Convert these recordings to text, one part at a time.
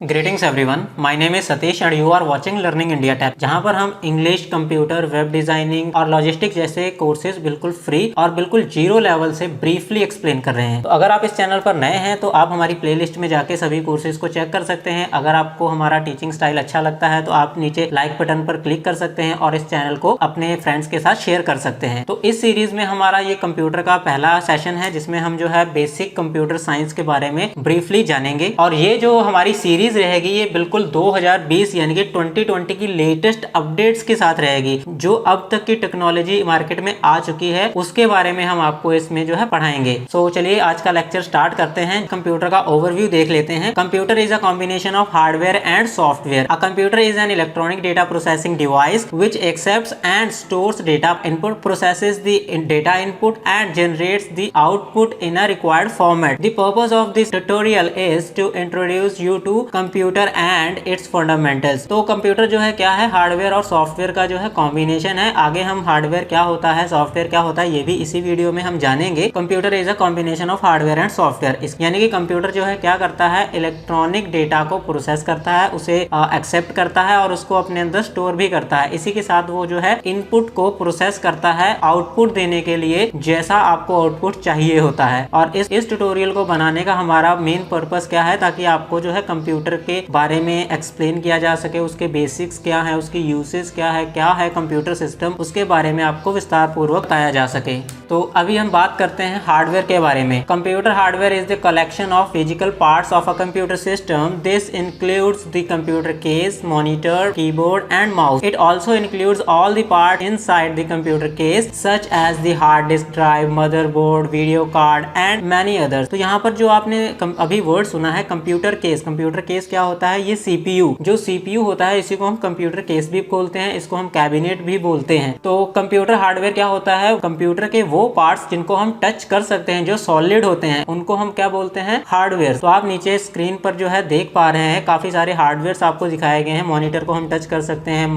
Greetings everyone, my name is Satish and you are watching learning India tab, जहां पर हम English, computer, web designing और logistic जैसे courses बिल्कुल फ्री और बिल्कुल जीरो लेवल से ब्रीफली एक्सप्लेन कर रहे हैं। तो अगर आप इस चैनल पर नए हैं तो आप हमारी प्लेलिस्ट में जाके सभी कोर्सेज को चेक कर सकते हैं। अगर आपको हमारा टीचिंग स्टाइल अच्छा लगता है तो आप नीचे लाइक बटन पर क्लिक कर सकते हैं और इस चैनल को अपने फ्रेंड्स के साथ शेयर कर सकते हैं। तो इस सीरीज में हमारा ये कंप्यूटर का पहला सेशन है जिसमें हम जो है बेसिक कंप्यूटर साइंस के बारे में ब्रीफली जानेंगे। और ये जो हमारी सीरीज रहेगी ये बिल्कुल 2020 यानी कि 2020 की लेटेस्ट अपडेट्स के साथ रहेगी। जो अब तक की टेक्नोलॉजी मार्केट में आ चुकी है उसके बारे में हम आपको इसमें जो है पढ़ाएंगे। सो चलिए आज का लेक्चर स्टार्ट करते हैं। कंप्यूटर का ओवरव्यू देख लेते हैं। Computer is a combination of hardware and software. A computer is an electronic data processing device which accepts and stores data input, processes the data input and generates the output in a required format. The purpose of this tutorial is to introduce you to computer and its fundamentals. तो computer जो है क्या है, hardware और software का जो है combination है। आगे हम हार्डवेयर क्या होता है, सॉफ्टवेयर क्या होता है, ये भी इसी वीडियो में हम जानेंगे। Computer is a combination of hardware and software. यानी कि कंप्यूटर जो है क्या करता है, इलेक्ट्रॉनिक डेटा को प्रोसेस करता है, उसे एक्सेप्ट करता है और उसको अपने अंदर स्टोर भी करता है। इसी के साथ वो जो है इनपुट को प्रोसेस करता है आउटपुट देने के लिए, जैसा आपको आउटपुट चाहिए होता है। और इस ट्यूटोरियल को बनाने का हमारा मेन पर्पस क्या है, ताकि आपको जो है कंप्यूटर के बारे में एक्सप्लेन किया जा सके, उसके बेसिक्स क्या है, उसकी यूसेज क्या है कंप्यूटर सिस्टम, उसके बारे में आपको विस्तार पूर्वक बताया जा सके। तो अभी हम बात करते हैं हार्डवेयर के बारे में। Computer hardware is the collection of physical parts of a computer system. This includes the computer case, monitor, keyboard and mouse. It also includes all the parts inside the computer case such as the hard disk drive, motherboard, video card and many others। तो यहाँ पर जो आपने अभी word सुना है computer case, computer case क्या होता है, ये सीपीयू, जो सीपीयू होता है इसी को हम कंप्यूटर केस भी बोलते हैं, इसको हम कैबिनेट भी बोलते हैं। तो कंप्यूटर हार्डवेयर क्या होता है, कंप्यूटर के वो पार्ट्स जिनको हम टच कर सकते हैं, जो सॉलिड होते हैं, उनको हम क्या बोलते हैं, हार्डवेयर। तो आप नीचे स्क्रीन पर जो है देख पा रहे हैं काफी सारे हार्डवेयर आपको दिखाए गए हैं। मॉनिटर को हम टच कर सकते हैं,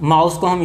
माउस को हम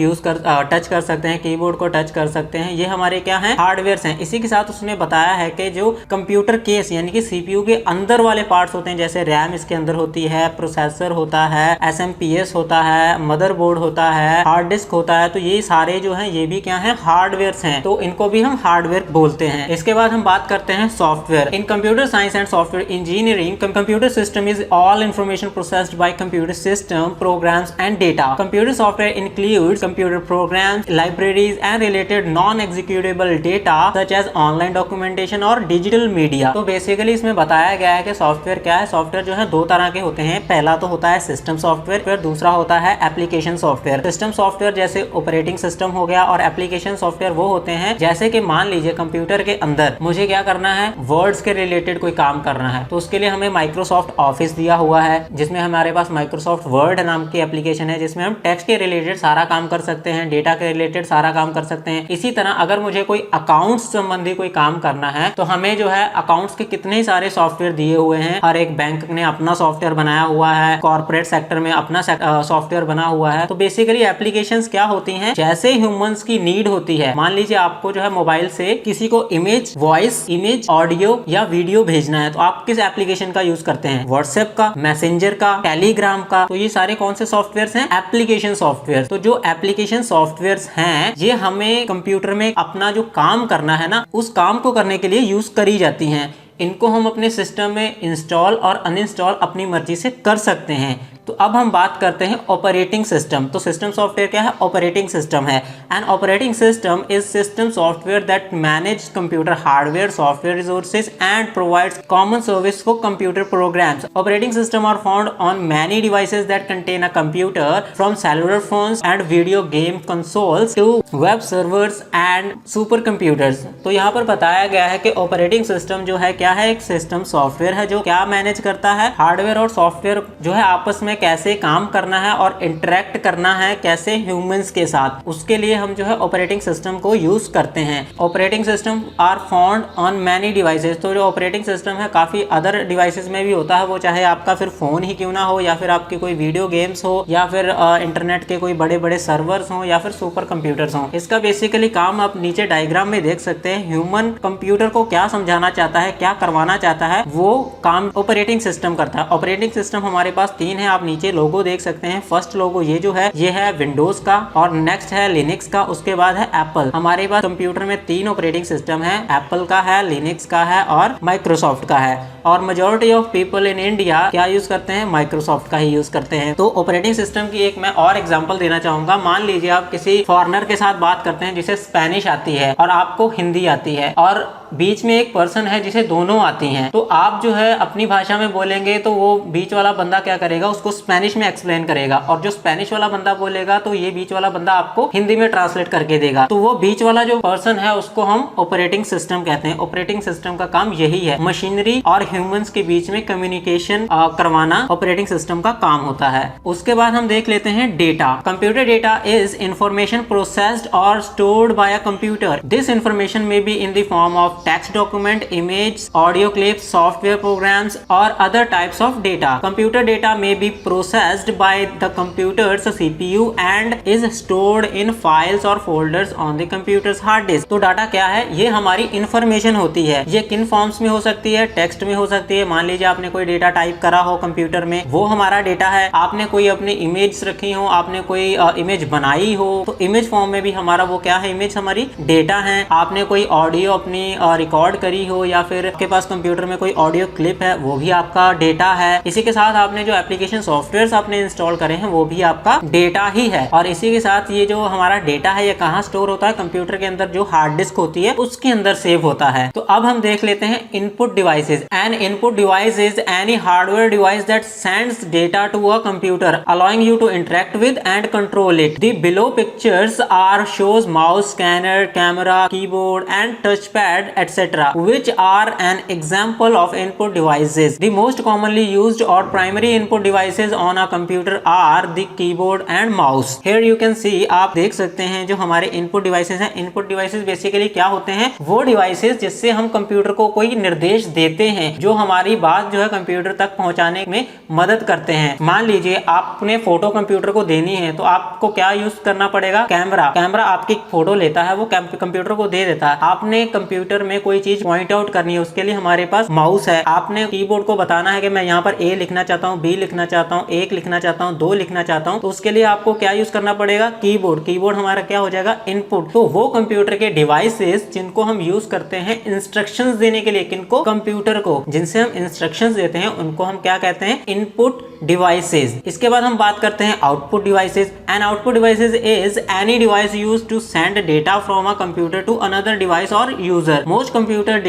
टच कर सकते हैं, कीबोर्ड को टच कर सकते हैं, ये हमारे क्या हैं, हार्डवेयर्स हैं। इसी के साथ उसने बताया है कि जो कंप्यूटर केस यानी कि सीपीयू के अंदर वाले पार्ट्स होते हैं, जैसे रैम इसके अंदर होती है, प्रोसेसर होता है, एसएमपीएस होता है, मदरबोर्ड होता है, हार्ड डिस्क होता है, तो ये सारे जो हैं ये भी क्या हैं, हार्डवेयर्स हैं। तो इनको भी हम हार्डवेयर बोलते हैं। इसके बाद हम बात करते हैं software. In computer science and software engineering, computer system is all information processed by computer system, programs and data. Computer software includes computer programs, libraries and related non-executable data such as online documentation और digital media। तो basically इसमें बताया गया है कि software क्या है। Software जो है दो तरह के होते हैं। पहला तो होता है सिस्टम सॉफ्टवेयर, फिर दूसरा होता है एप्लीकेशन सॉफ्टवेयर। सिस्टम सॉफ्टवेयर जैसे ऑपरेटिंग सिस्टम हो गया, और एप्लीकेशन सॉफ्टवेयर वो होते हैं जैसे कि मान लीजिए कंप्यूटर के अंदर मुझे क्या करना है, वर्ड्स के रिलेटेड कोई काम करना है, तो उसके लिए हमें माइक्रोसॉफ्ट ऑफिस दिया हुआ है, जिसमें हमारे पास माइक्रोसॉफ्ट वर्ड नाम की एप्लीकेशन है, जिसमें हम टेक्स्ट के रिलेटेड सारा काम कर सकते हैं, डेटा के रिलेटेड सारा काम कर सकते हैं। इसी तरह अगर मुझे कोई अकाउंट्स संबंधी कोई काम करना है तो हमें जो है अकाउंट्स के कितने ही सारे सॉफ्टवेयर दिए हुए हैं। हर एक बैंक ने अपना सॉफ्टवेयर बनाया हुआ है, कॉर्पोरेट सेक्टर में अपना सॉफ्टवेयर बना हुआ है। तो बेसिकली एप्लीकेशंस क्या होती हैं, जैसे ह्यूमंस की नीड होती है। मान लीजिए आपको जो है मोबाइल से किसी को इमेज, वॉइस, इमेज, ऑडियो या वीडियो भेजना है, तो आप किस एप्लीकेशन का यूज करते हैं, व्हाट्सएप का, मैसेंजर का, टेलीग्राम का। तो ये सारे कौन से सॉफ्टवेयर हैं, एप्लीकेशन सॉफ्टवेयर। तो जो एप्लीकेशन सॉफ्टवेयर्स हैं ये हमें कंप्यूटर में अपना जो काम करना है ना, उस काम को करने के लिए यूज करी जाती हैं। इनको हम अपने सिस्टम में इंस्टॉल और अनइंस्टॉल अपनी मर्जी से कर सकते हैं। तो अब हम बात करते हैं ऑपरेटिंग सिस्टम। तो सिस्टम सॉफ्टवेयर क्या है, ऑपरेटिंग सिस्टम है। And operating system is system software that manage computer hardware, software resources and provides common service for computer programs. Operating system are found on many devices that contain a computer, from cellular phones and video game consoles to web servers and super computers. तो यहाँ पर बताया गया है कि operating system जो है क्या है, एक सिस्टम सॉफ्टवेयर है जो क्या मैनेज करता है, हार्डवेयर और सॉफ्टवेयर जो है आपस में कैसे काम करना है और इंटरेक्ट करना है कैसे ह्यूमंस के साथ, उसके लिए हम जो है ऑपरेटिंग सिस्टम को यूज करते हैं। Operating system are found on many devices. तो जो ऑपरेटिंग सिस्टम है काफी अदर डिवाइसेस में भी होता है, वो चाहे आपका फिर फोन ही क्यों ना हो, या फिर आपकी कोई वीडियो गेम्स हो, या फिर इंटरनेट के कोई बड़े बड़े सर्वर्स हो, या फिर सुपर कंप्यूटर्स हो। इसका बेसिकली काम आप नीचे डायग्राम में देख सकते हैं। ह्यूमन कंप्यूटर को क्या समझाना चाहता है, क्या क्या करवाना चाहता है वो काम ऑपरेटिंग सिस्टम करता है। ऑपरेटिंग सिस्टम हमारे पास 3 है, आप नीचे लोगो देख सकते हैं। फर्स्ट लोगो ये जो है ये है विंडोज का, और नेक्स्ट है लिनक्स का, उसके बाद है एप्पल। हमारे पास कंप्यूटर में 3 ऑपरेटिंग सिस्टम है, एप्पल का है, लिनक्स का है और माइक्रोसॉफ्ट का है। और majority of people in India क्या यूज करते हैं, माइक्रोसॉफ्ट का ही यूज करते हैं। तो ऑपरेटिंग सिस्टम की एक मैं और एग्जांपल देना चाहूंगा। मान लीजिए आप किसी फॉरेनर के साथ बात करते हैं जिसे स्पेनिश आती है और आपको हिंदी आती है, और बीच में एक पर्सन है जिसे दोनों आती हैं, तो आप जो है अपनी भाषा में बोलेंगे तो वो बीच वाला बंदा क्या करेगा, उसको स्पेनिश में एक्सप्लेन करेगा, और जो स्पेनिश वाला बंदा बोलेगा तो ये बीच वाला बंदा आपको हिंदी में ट्रांसलेट करके देगा। तो वो बीच वाला जो पर्सन है उसको हम ऑपरेटिंग सिस्टम कहते हैं। ऑपरेटिंग सिस्टम का काम यही है, मशीनरी और ह्यूमंस के बीच में कम्युनिकेशन करवाना ऑपरेटिंग सिस्टम का काम होता है। उसके बाद हम देख लेते हैं data. Computer data is information processed और stored by a computer. This information may be in the form of text document, image, audio clips, software programs or other types of data. Computer data may be processed by the computer's CPU and is stored in files or folders on the computer's hard disk. तो data क्या है, ये हमारी information होती है। ये किन forms में हो सकती है, टेक्स्ट में हो सकती है। मान लीजिए आपने कोई डेटा टाइप करा हो कंप्यूटर में, वो हमारा डेटा है। आपने कोई अपनी इमेज रखी हो, आपने कोई इमेज बनाई हो, तो इमेज फॉर्म में भी हमारा वो क्या है, इमेज हमारी डेटा है। आपने कोई ऑडियो अपनी रिकॉर्ड करी हो, या फिर आपके पास कंप्यूटर में कोई ऑडियो क्लिप है, वो भी आपका डेटा है। इसी के साथ आपने जो एप्लीकेशन सॉफ्टवेयर आपने इंस्टॉल करे हैं वो भी आपका डेटा ही है। और इसी के साथ ये जो हमारा डेटा है ये कहाँ स्टोर होता है, कंप्यूटर के अंदर जो हार्ड डिस्क होती है उसके अंदर सेव होता है। तो अब हम देख लेते हैं input devices. An input device is any hardware device that sends data to a computer allowing you to interact with and control it. The below pictures are shows mouse, scanner, camera, keyboard and touch pad etc., which are an example of input devices. The most commonly used or primary input devices on a computer are the keyboard and mouse. Here you can see, आप देख सकते हैं जो हमारे input devices हैं। input devices basically क्या होते हैं, वो devices जिससे हम कंप्यूटर को कोई निर्देश देते हैं, जो हमारी बात जो है कंप्यूटर तक पहुंचाने में मदद करते हैं। मान लीजिए आपने फोटो कंप्यूटर को देनी है, तो आपको क्या यूज करना पड़ेगा, कैमरा। कैमरा आपकी फोटो लेता है, वो कंप्यूटर को दे देता है। आपने कंप्यूटर में कोई चीज पॉइंट आउट करनी है, उसके लिए हमारे पास माउस है। आपने कीबोर्ड को बताना है कि मैं यहाँ पर ए लिखना चाहता हूँ, बी लिखना चाहता हूँ, 1 लिखना चाहता हूँ, 2 लिखना चाहता हूँ, तो उसके लिए आपको क्या यूज करना पड़ेगा, कीबोर्ड। कीबोर्ड हमारा क्या हो जाएगा, इनपुट। तो वो कंप्यूटर के डिवाइसेस जिनको हम यूज करते हैं इंस्ट्रक्शंस देने के लिए, किनको, कंप्यूटर को, जिनसे हम इंस्ट्रक्शंस देते हैं उनको हम क्या कहते हैं, इनपुट डिवाइसेस। इसके बाद हम बात करते हैं output devices. An output devices is any device used to send data from a computer to another device और user. Most computer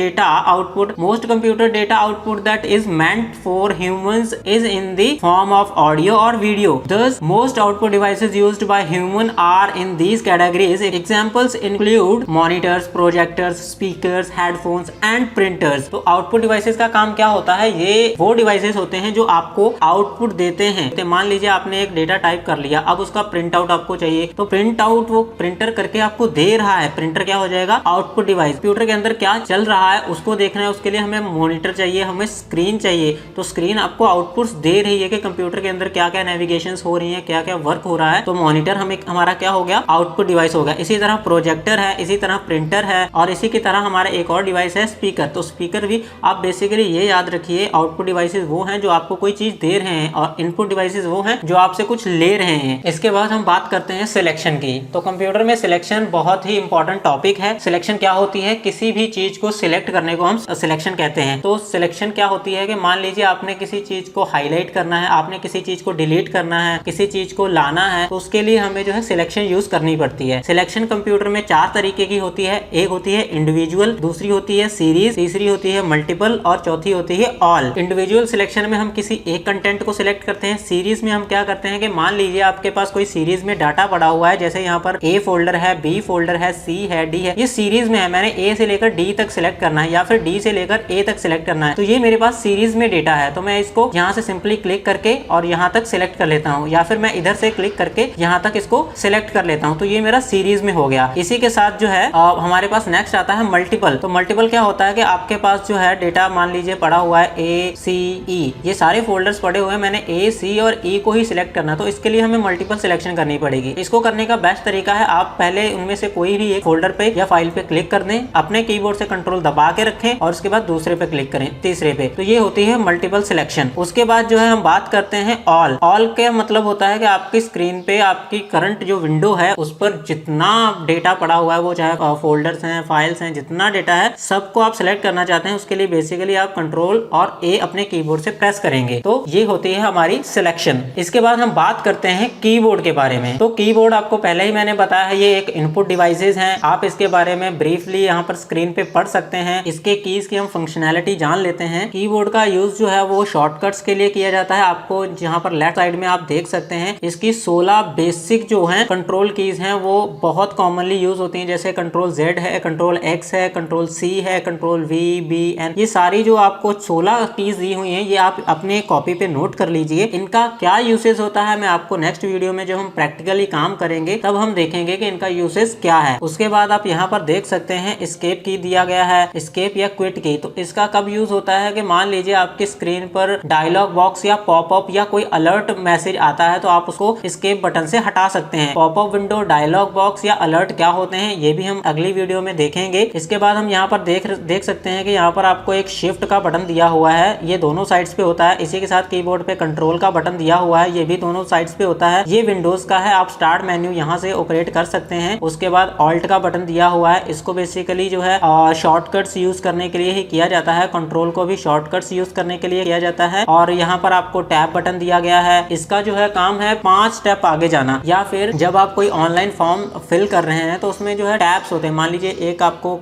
data output that is meant for humans is in the form of audio or video. Thus, most output devices used by human are in these categories. Examples include monitors, projectors, speakers, headphones and printers. तो output devices का काम क्या होता है, ये वो devices होते हैं जो आपको output देते हैं। तो मान लीजिए आपने एक डेटा टाइप कर लिया, अब उसका प्रिंट आउट आपको चाहिए, तो प्रिंट आउट वो प्रिंटर करके आपको दे रहा है। प्रिंटर क्या हो जाएगा, आउटपुट डिवाइस। कंप्यूटर के अंदर क्या चल रहा है उसको देखना है, उसके लिए हमें मॉनिटर चाहिए, हमें स्क्रीन चाहिए। तो स्क्रीन आपको आउटपुट्स दे रही है कि कंप्यूटर के अंदर क्या क्या नेविगेशंस हो रही हैं, क्या क्या वर्क हो रहा है। तो मॉनिटर हमारा क्या हो गया, आउटपुट डिवाइस हो गया। इसी तरह प्रोजेक्टर है, इसी तरह प्रिंटर है, और इसी की तरह हमारा एक और डिवाइस है स्पीकर। तो स्पीकर भी आप बेसिकली ये याद रखिए, आउटपुट डिवाइसेस वो हैं जो आपको कोई चीज दे रहे हैं, और इनपुट डिवाइसेस वो हैं जो आपसे कुछ ले रहे हैं। इसके बाद हम बात करते हैं सिलेक्शन की। तो कंप्यूटर में सिलेक्शन बहुत ही इंपॉर्टेंट टॉपिक है। सिलेक्शन क्या होती है, किसी भी चीज को सिलेक्ट करने को हम सिलेक्शन कहते हैं। तो सिलेक्शन क्या होती है कि मान लीजिए आपने किसी चीज को हाईलाइट करना है, आपने किसी चीज को डिलीट करना है, किसी चीज को लाना है, तो उसके लिए हमें जो है सिलेक्शन यूज करनी पड़ती है। सिलेक्शन कंप्यूटर में 4 तरीके की होती है। एक होती है इंडिविजुअल, दूसरी होती है सीरीज, तीसरी होती है मल्टीपल और चौथी होती है ऑल। इंडिविजुअल सिलेक्शन में हम किसी एक कंटेंट को सिलेक्ट करते हैं। सीरीज में हम क्या करते हैं कि मान लीजिए आपके पास कोई सीरीज में डाटा पड़ा हुआ है, जैसे यहाँ पर ए फोल्डर है, बी फोल्डर है, सी है, डी है, ये सीरीज में है। मैंने ए से लेकर डी तक सिलेक्ट करना है या फिर डी से लेकर ए तक सिलेक्ट करना है, तो ये मेरे पास सीरीज में डेटा है। तो मैं इसको यहाँ से सिंपली क्लिक करके और यहाँ तक सिलेक्ट कर लेता हूँ, या फिर मैं इधर से क्लिक करके यहाँ तक इसको सिलेक्ट कर लेता हूँ, तो ये मेरा सीरीज में हो गया। इसी के साथ जो है हमारे पास नेक्स्ट आता है मल्टीपल। तो मल्टीपल क्या होता है कि आपके पास जो है डेटा मान लीजिए पड़ा हुआ है A C E, ये सारे फोल्डर्स पड़े हुए हैं, मैंने A C और E को ही सिलेक्ट करना, तो इसके लिए हमें मल्टीपल सिलेक्शन करनी पड़ेगी। इसको करने का बेस्ट तरीका है आप पहले उनमें से कोई भी एक फोल्डर पे या फाइल पे क्लिक कर दें, अपने कीबोर्ड से कंट्रोल दबा के रखें और उसके बाद दूसरे पे क्लिक करें, तीसरे पे, तो ये होती है मल्टीपल सिलेक्शन। उसके बाद जो है हम बात करते हैं ऑल। ऑल का मतलब होता है कि आपकी स्क्रीन पे आपकी करंट जो विंडो है उस पर जितना डेटा पड़ा हुआ है, वो चाहे फोल्डर्स हैं, फाइल्स हैं, जितना डेटा है सबको आप सिलेक्ट करना चाहते हैं, उसके लिए बेसिकली आप कंट्रोल और A अपने कीबोर्ड से प्रेस करेंगे, तो ये होती है हमारी सिलेक्शन। इसके बाद हम बात करते हैं कीबोर्ड के बारे में। तो कीबोर्ड आपको पहले ही मैंने बताया है, ये एक इनपुट डिवाइसेस हैं। आप इसके बारे में ब्रीफली यहाँ पर स्क्रीन पे पढ़ सकते हैं। इसके कीज की हम फंक्शनैलिटी जान लेते हैं। कीबोर्ड का यूज जो है वो शॉर्टकट्स के लिए किया जाता है। आपको जहाँ पर लेफ्ट साइड में आप देख सकते हैं, इसकी 16 बेसिक जो है कंट्रोल कीज हैं वो बहुत कॉमनली यूज होती हैं, जैसे कंट्रोल Z है, कंट्रोल X है, कंट्रोल C है, कंट्रोल V, B, N, ये सारी जो आपको 16 कीज दी हुई हैं, ये आप अपने कॉपी पे नोट कर लीजिए। इनका क्या यूसेज होता है मैं आपको नेक्स्ट वीडियो में जब हम प्रैक्टिकली काम करेंगे तब हम देखेंगे कि इनका यूसेज क्या है। उसके बाद आप यहाँ पर देख सकते हैं एस्केप की दिया गया है, एस्केप या क्विट की। तो इसका कब यूज होता है कि मान लीजिए आपकी स्क्रीन पर डायलॉग बॉक्स या पॉपअप या कोई अलर्ट मैसेज आता है, तो आप उसको एस्केप बटन से हटा सकते हैं। पॉपअप विंडो, डायलॉग बॉक्स या अलर्ट क्या होते हैं ये भी हम अगली वीडियो में देखेंगे। इसके बाद हम यहाँ पर देख सकते हैं कि यहाँ पर आपको एक शिफ्ट का बटन दिया हुआ है, ये दोनों साइड्स पे होता है। इसी के साथ कीबोर्ड पे कंट्रोल का बटन दिया हुआ है, ये भी दोनों साइड्स पे होता है। ये विंडोज का है, आप स्टार्ट मेन्यू यहाँ से ऑपरेट कर सकते हैं। उसके बाद ऑल्ट का बटन दिया हुआ है, इसको बेसिकली जो है शॉर्टकट्स यूज करने के लिए ही किया जाता है। कंट्रोल को भी शॉर्टकट्स यूज करने के लिए किया जाता है। और यहाँ पर आपको टैब बटन दिया गया है, इसका जो है काम है 5 स्टेप आगे जाना। या फिर जब आप कोई ऑनलाइन फॉर्म फिल कर रहे हैं तो उसमें जो है टैब्स होते हैं। मान लीजिए एक आपको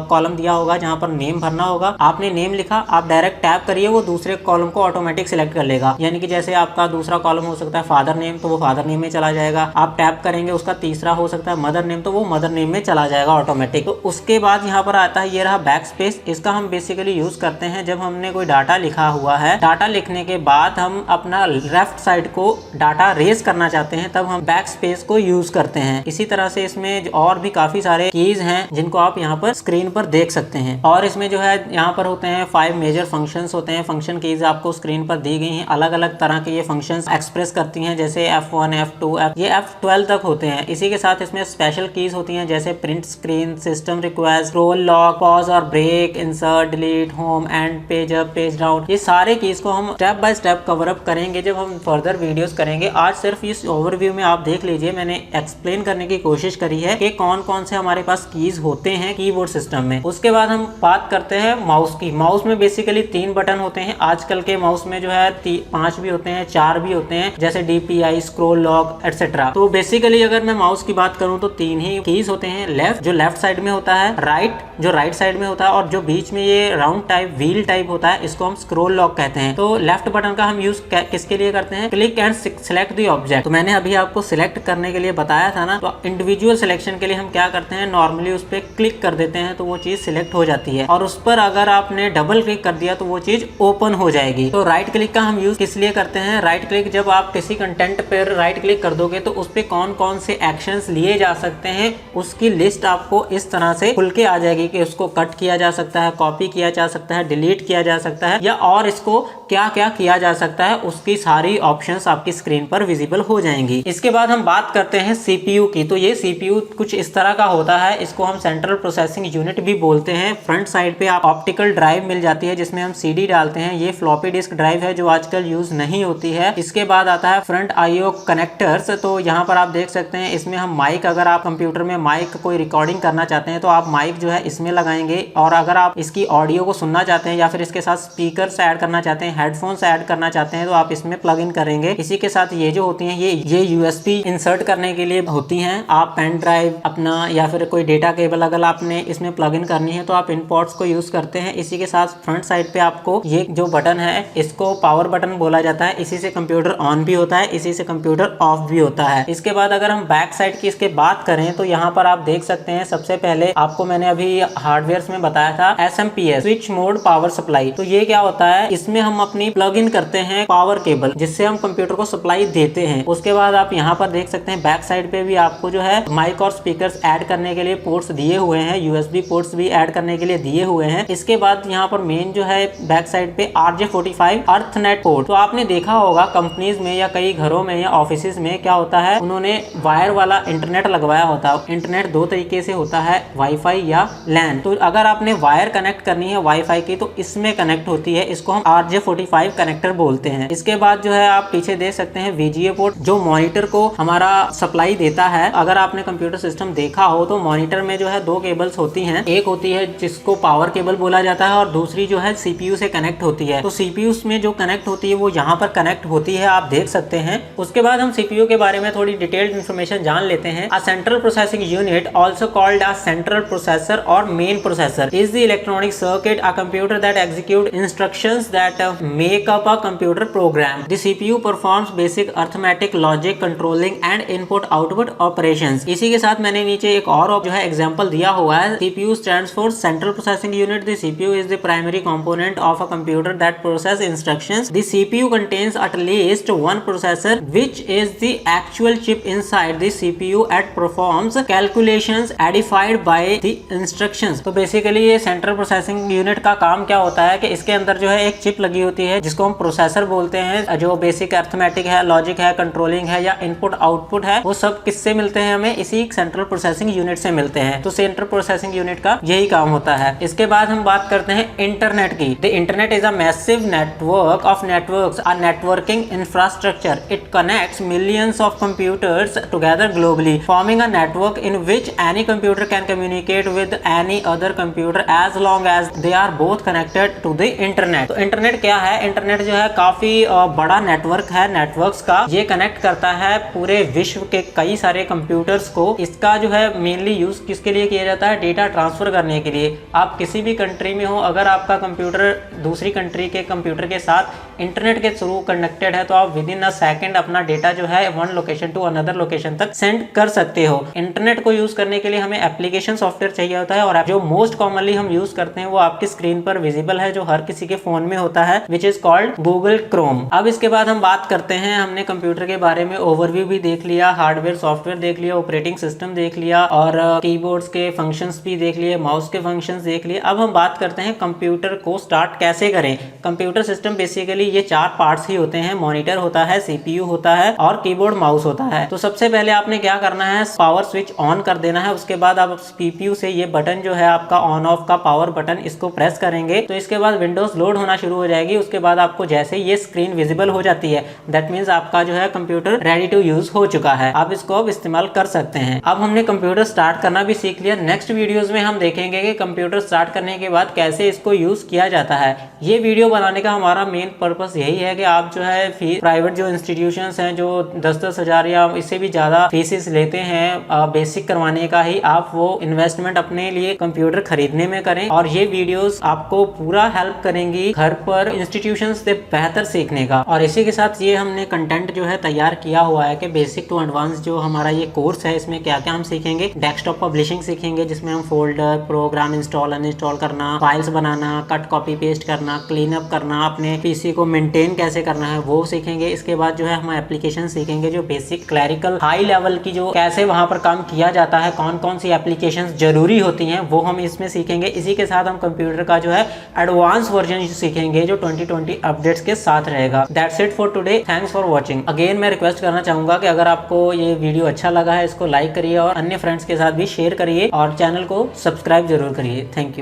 कॉलम दिया होगा जहाँ पर नेम भरना होगा, आपने नेम लिखा, आप डायरेक्ट टैप करिए, वो दूसरे कॉलम को ऑटोमेटिक सिलेक्ट कर लेगा। यानी कि जैसे आपका दूसरा कॉलम हो सकता है फादर नेम, तो वो फादर नेम में चला जाएगा। आप टैप करेंगे, उसका तीसरा हो सकता है मदर नेम, तो वो मदर नेम में चला जाएगा ऑटोमेटिक। तो उसके बाद यहाँ पर आता है, ये रहा बैक स्पेस। इसका हम बेसिकली यूज करते हैं जब हमने कोई डाटा लिखा हुआ है, डाटा लिखने के बाद हम अपना लेफ्ट साइड को डाटा रेज करना चाहते हैं, तब हम बैक स्पेस को यूज करते हैं। इसी तरह से इसमें और भी काफी सारे कीज हैं जिनको आप यहाँ पर स्क्रीन पर देख सकते हैं। और इसमें जो है यहाँ पर होते हैं 5 मेजर फंक्शंस होते हैं। फंक्शन कीज आपको स्क्रीन पर दी गई हैं, अलग अलग तरह के ये फंक्शंस एक्सप्रेस करती हैं, जैसे F1, F2, ये F12 तक होते हैं। इसी के साथ इसमें स्पेशल कीज होती हैं, जैसे print screen, system request, roll lock, pause और break, insert, delete, home, end, page up, page down. ये सारे कीज को हम step by step cover up करेंगे जब हम फर्दर वीडियोस करेंगे। आज सिर्फ इस ओवरव्यू में आप देख लीजिए, मैंने एक्सप्लेन करने की कोशिश करी है कि कौन कौन से हमारे पास कीज होते हैं कीबोर्ड सिस्टम में। उसके बाद हम बात करते हैं माउस की। माउस में बेसिकली 3 बटन होते हैं। आजकल के माउस में जो है 5 भी होते हैं, 4 भी होते हैं, जैसे DPI, स्क्रॉल लॉक एटसेट्रा। तो बेसिकली अगर मैं माउस की बात करूं तो 3 ही कीज होते हैं। लेफ्ट जो लेफ्ट साइड में होता है, राइट जो राइट साइड में होता है, और जो बीच में ये राउंड टाइप व्हील टाइप होता है, इसको हम स्क्रॉल लॉक कहते हैं। तो लेफ्ट बटन का हम यूज किसके लिए करते हैं? Click and select the object. तो मैंने अभी आपको सिलेक्ट करने के लिए बताया था ना, तो इंडिविजुअल सिलेक्शन के लिए हम क्या करते हैं, नॉर्मली उस पर क्लिक कर देते हैं तो वो चीज सिलेक्ट हो जाती है, और उस पर अगर आपने डबल क्लिक कर दिया तो वो चीज ओपन हो जाएगी। तो राइट क्लिक का हम यूज किस लिए करते हैं? राइट क्लिक जब आप किसी कंटेंट पर राइट क्लिक कर दोगे तो उस पर कौन कौन से एक्शंस लिए जा सकते हैं उसकी लिस्ट आपको इस तरह से खुल के आ जाएगी कि उसको कट किया जा सकता है, कॉपी किया जा सकता है, डिलीट किया जा सकता है, या और इसको क्या क्या किया जा सकता है, उसकी सारी ऑप्शंस आपकी स्क्रीन पर विजिबल हो जाएंगी। इसके बाद हम बात करते हैं CPU की। तो ये CPU कुछ इस तरह का होता है, इसको हम सेंट्रल प्रोसेसिंग यूनिट भी बोलते हैं। फ्रंट साइड पे आप ऑप्टिकल ड्राइव मिल जाती है जिसमें हम CD डालते हैं। ये फ्लॉपी डिस्क ड्राइव है जो आजकल यूज नहीं होती है। इसके बाद आता है फ्रंट IO कनेक्टर्स। तो यहाँ पर आप देख सकते हैं, इसमें हम माइक, अगर आप कंप्यूटर में माइक कोई रिकॉर्डिंग करना चाहते हैं तो आप माइक जो है इसमें लगाएंगे, और अगर आप इसकी ऑडियो को सुनना चाहते हैं या फिर इसके साथ स्पीकर्स ऐड करना चाहते हैं, हेडफोन्स ऐड करना चाहते हैं, तो आप इसमें प्लग इन करेंगे। इसी के साथ ये जो होती हैं ये USB इंसर्ट करने के लिए होती हैं। आप पेन ड्राइव अपना या फिर कोई डेटा केबल अगर आपने इसमें प्लग इन करनी है तो आप इन पोर्ट्स को यूज करते हैं। इसी के साथ फ्रंट साइड पे आपको ये जो बटन है इसको पावर बटन बोला जाता है। इसी से कंप्यूटर ऑन भी होता है, इसी से कंप्यूटर ऑफ भी होता है। इसके बाद अगर हम बैक साइड की इसके बात करें तो यहाँ पर आप देख सकते हैं, सबसे पहले आपको मैंने अभी हार्डवेयर में बताया था SMPS, switch mode power supply. तो ये क्या होता है, इसमें हम अपनी प्लग इन करते हैं पावर केबल जिससे हम कंप्यूटर को सप्लाई देते हैं। उसके बाद आप यहाँ पर देख सकते हैं बैक साइड पे भी आपको जो है माइक और स्पीकर्स ऐड करने के लिए पोर्ट्स दिए हुए हैं, USB पोर्ट्स भी ऐड करने के लिए दिए हुए हैं। इसके बाद यहाँ पर मेन जो है बैक साइड पे RJ45 अर्थनेट पोर्ट। तो आपने देखा होगा कंपनीज में या कई घरों में या ऑफिस में क्या होता है, उन्होंने वायर वाला इंटरनेट लगवाया होता है। इंटरनेट दो तरीके से होता है, वाईफाई या लैन। तो अगर आपने वायर कनेक्ट करनी है वाईफाई की तो इसमें कनेक्ट होती है, इसको हम RJ45 कनेक्टर बोलते हैं। इसके बाद जो है आप पीछे देख सकते हैं VGA पोर्ट, जो मॉनिटर को हमारा सप्लाई देता है। अगर आपने कंप्यूटर सिस्टम देखा हो तो मॉनिटर में जो है दो केबल्स होती हैं, एक होती है जिसको पावर केबल बोला जाता है और दूसरी जो है CPU से कनेक्ट होती है। तो CPU में जो कनेक्ट होती है वो यहाँ पर कनेक्ट होती है, आप देख सकते हैं। उसके बाद हम CPU के बारे में थोड़ी डिटेल्ड इन्फॉर्मेशन जान लेते हैं। A central processing unit also called a central processor और main processor is the electronic circuit, a computer that execute instructions that make up a computer program. The CPU performs basic arithmetic logic controlling and input output operations. इसी के साथ मैंने नीचे एक और जो है एग्जांपल दिया हुआ है। CPU stands for Central Processing Unit. The CPU is the primary component of a computer that processes instructions. The CPU contains at least one processor, which is the actual chip inside the CPU and performs calculations edified by the instructions. तो basically ये central processing unit का काम क्या होता है कि इसके अंदर जो है एक चिप लगी होती है जिसको हम प्रोसेसर बोलते हैं, जो बेसिक अर्थमेटिक है, लॉजिक है, कंट्रोलिंग है या इनपुट आउटपुट है, वो सब किससे मिलते हैं, हमें इसी सेंट्रल प्रोसेसिंग यूनिट से मिलते हैं। तो सेंट्रल प्रोसेसिंग यूनिट का यही काम होता है। इसके बाद हम बात करते हैं इंटरनेट की। The internet is a massive network of networks, a networking infrastructure. It connects millions of computers together globally, forming a network in which any computer can communicate with any other computer as long as they are both connected to the internet. तो internet क्या है? Internet जो है काफी बड़ा network है networks का। ये कनेक्ट करता है पूरे विश्व के कई सारे कंप्यूटर्स को। इसका जो है मेनली यूज किसके लिए किया जाता है? डेटा ट्रांसफर करने के लिए। आप किसी भी कंट्री में हो, अगर आपका कंप्यूटर दूसरी कंट्री के कंप्यूटर के साथ इंटरनेट के थ्रू कनेक्टेड है तो आप विद इन अ सेकंड अपना डेटा जो है one location to another location तक सेंड कर सकते हो। इंटरनेट को यूज करने के लिए हमें एप्लीकेशन सॉफ्टवेयर चाहिए होता है और जो मोस्ट कॉमनली हम यूज करते हैं वो आपकी स्क्रीन पर विजिबल है, जो हर किसी के फोन में होता है, which is called Google Chrome. अब इसके बाद हम बात करते हैं, हमने कंप्यूटर के बारे में ओवरव्यू भी देख लिया, हार्डवेयर सॉफ्टवेयर देख लिया, ऑपरेटिंग सिस्टम देख लिया और कीबोर्ड्स के फंक्शंस भी देख लिए, माउस के फंक्शंस देख लिए। अब हम बात करते हैं कंप्यूटर को स्टार्ट कैसे करें। कंप्यूटर सिस्टम बेसिकली ये चार पार्ट्स ही होते हैं, मॉनिटर होता है, CPU होता है और कीबोर्ड माउस होता है। तो सबसे पहले आपने क्या करना है, पावर स्विच ऑन कर देना है। उसके बाद आप CPU से ये बटन जो है आपका ऑन ऑफ का पावर बटन, इसको प्रेस करेंगे तो इसके बाद विंडोज लोड होना शुरू हो जाएगी। उसके बाद आपको जैसे ये स्क्रीन विजिबल हो जाती है, दैट मीन्स आपका जो है कंप्यूटर रेडी टू यूज हो चुका है, आप इसको अब इस्तेमाल कर सकते हैं। अब हमने कंप्यूटर स्टार्ट करना भी सीख लिया। नेक्स्ट वीडियोस में हम देखेंगे कि कंप्यूटर स्टार्ट करने के बाद कैसे इसको यूज किया जाता है। ये वीडियो बनाने का हमारा मेन पर्पस यही है कि आप जो है प्राइवेट जो इंस्टीट्यूशंस हैं जो 10-10 हजार या इससे भी ज्यादा फीसेस लेते हैं बेसिक करवाने का ही, आप वो इन्वेस्टमेंट अपने लिए कंप्यूटर खरीदने में करें। और ये वीडियोस आपको पूरा हेल्प करेंगी घर पर इंस्टीट्यूशंस से बेहतर सीखने का। और इसी के साथ ये हमने कंटेंट जो है तैयार किया हुआ है कि बेसिक टू एडवांस जो हमारा ये कोर्स है, इसमें क्या क्या हम सीखेंगे। डेस्कटॉप पब्लिशिंग सीखेंगे जिसमें हम फोल्डर, प्रोग्राम इंस्टॉल अनइंस्टॉल करना, फाइल्स बनाना, कट कॉपी पेस्ट करना, क्लीन अप करना, अपने पीसी को मेंटेन कैसे करना है वो सीखेंगे। इसके बाद जो है हम एप्लीकेशन सीखेंगे जो बेसिक क्लैरिकल हाई लेवल की जो कैसे वहां पर काम किया जाता है, कौन कौन सी एप्लीकेशन जरूरी होती हैं वो हम इसमें सीखेंगे। इसी के साथ हम कंप्यूटर का जो है एडवांस वर्जन सीखेंगे जो 2020 अपडेट्स के साथ रहेगा। That's it for today, thanks for watching. Again मैं रिक्वेस्ट करना चाहूंगा कि अगर आपको ये वीडियो अच्छा लगा है इसको लाइक करिए और अन्य फ्रेंड्स के साथ भी शेयर करिए और चैनल को सब्सक्राइब जरूर करिए। Thank you.